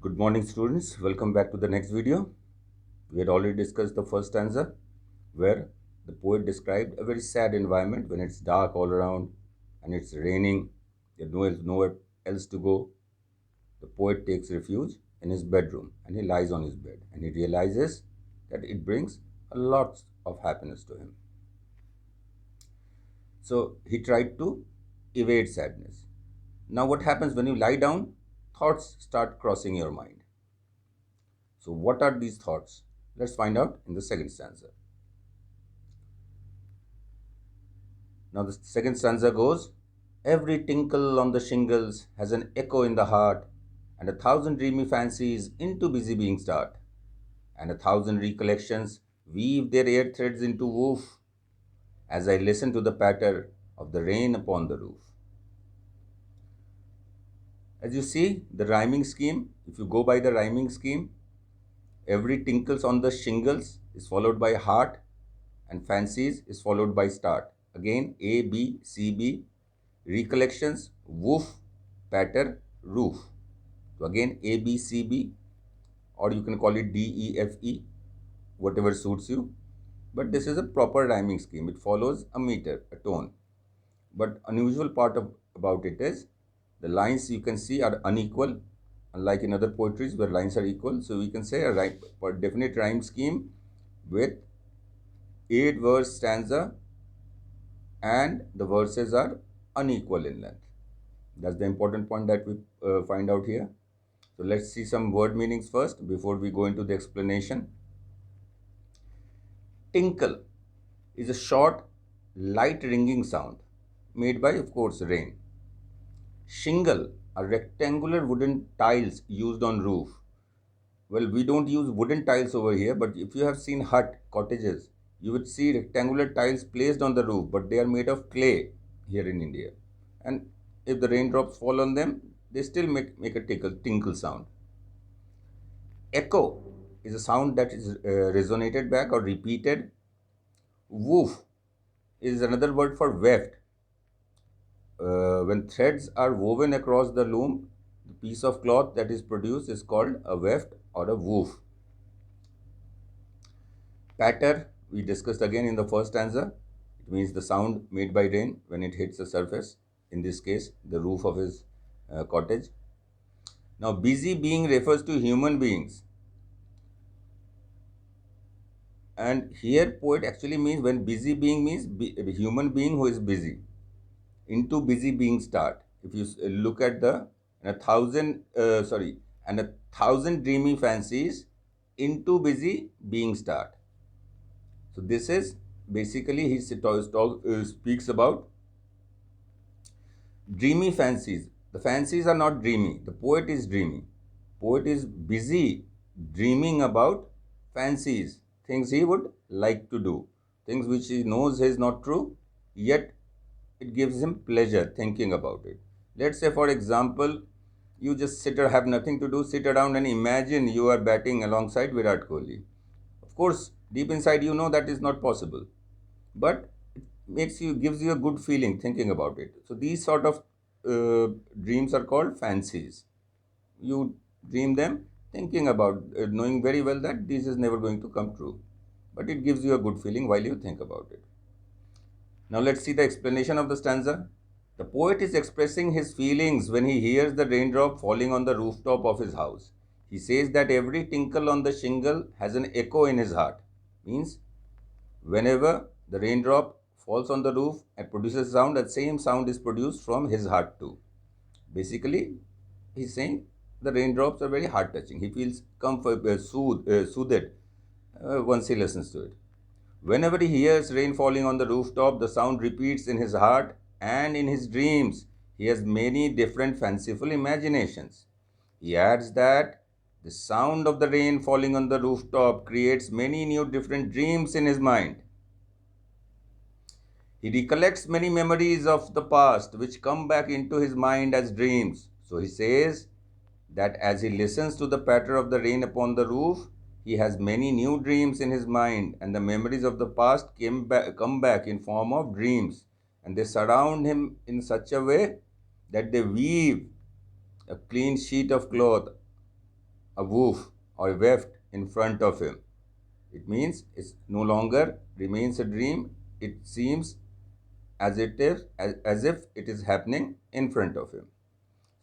Good morning, students. Welcome back to the next video. We had already discussed the first stanza where the poet described a very sad environment when it's dark all around and it's raining. There's nowhere else to go. The poet takes refuge in his bedroom and he lies on his bed and he realizes that it brings a lot of happiness to him. So he tried to evade sadness. Now, what happens when you lie down? Thoughts start crossing your mind. So, what are these thoughts? Let's find out in the second stanza. Now, the second stanza goes, every tinkle on the shingles has an echo in the heart, and 1,000 dreamy fancies into busy being start, and 1,000 recollections weave their air threads into woof as I listen to the patter of the rain upon the roof. As you see, the rhyming scheme, if you go by the rhyming scheme, every tinkles on the shingles is followed by heart, and fancies is followed by start. Again, A, B, C, B, recollections, woof, patter, roof. So again, A, B, C, B, or you can call it D, E, F, E, whatever suits you. But this is a proper rhyming scheme. It follows a meter, a tone. But unusual part about it is the lines you can see are unequal, unlike in other poetries where lines are equal. So we can say a definite rhyme scheme with 8 verse stanza and the verses are unequal in length. That's the important point that we find out here. So let's see some word meanings first before we go into the explanation. Tinkle is a short, light ringing sound made by, of course, rain. Shingle are rectangular wooden tiles used on roof. Well, we don't use wooden tiles over here, but if you have seen cottages, you would see rectangular tiles placed on the roof, but they are made of clay here in India. And if the raindrops fall on them, they still make a tinkle sound. Echo is a sound that is resonated back or repeated. Woof is another word for weft. When threads are woven across the loom, the piece of cloth that is produced is called a weft or a woof. Patter, we discussed again in the first stanza. It means the sound made by rain when it hits the surface, in this case, the roof of his cottage. Now, busy being refers to human beings. And here, poet actually means when busy being means a human being who is busy. Into busy being start. If you look at and a thousand dreamy fancies into busy being start. So this is basically he speaks about dreamy fancies. The fancies are not dreamy. The poet is dreamy. Poet is busy dreaming about fancies, things he would like to do, things which he knows is not true, yet it gives him pleasure thinking about it. Let's say, for example, you just have nothing to do, sit around and imagine you are batting alongside Virat Kohli. Of course, deep inside you know that is not possible, but it gives you a good feeling thinking about it. So these sort of dreams are called fancies. You dream them thinking about knowing very well that this is never going to come true, but it gives you a good feeling while you think about it. Now let's see the explanation of the stanza. The poet is expressing his feelings when he hears the raindrop falling on the rooftop of his house. He says that every tinkle on the shingle has an echo in his heart. Means whenever the raindrop falls on the roof and produces sound, that same sound is produced from his heart too. Basically, he's saying the raindrops are very heart touching. He feels soothed once he listens to it. Whenever he hears rain falling on the rooftop, the sound repeats in his heart and in his dreams. He has many different fanciful imaginations. He adds that the sound of the rain falling on the rooftop creates many new different dreams in his mind. He recollects many memories of the past which come back into his mind as dreams. So he says that as he listens to the patter of the rain upon the roof, he has many new dreams in his mind, and the memories of the past come back in form of dreams, and they surround him in such a way that they weave a clean sheet of cloth a woof or a weft in front of him. It means it no longer remains a dream. It seems as if it is happening in front of him.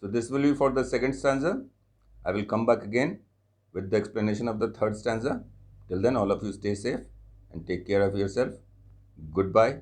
So this will be for the second stanza. I will come back again with the explanation of the third stanza. Till then, all of you stay safe and take care of yourself. Goodbye.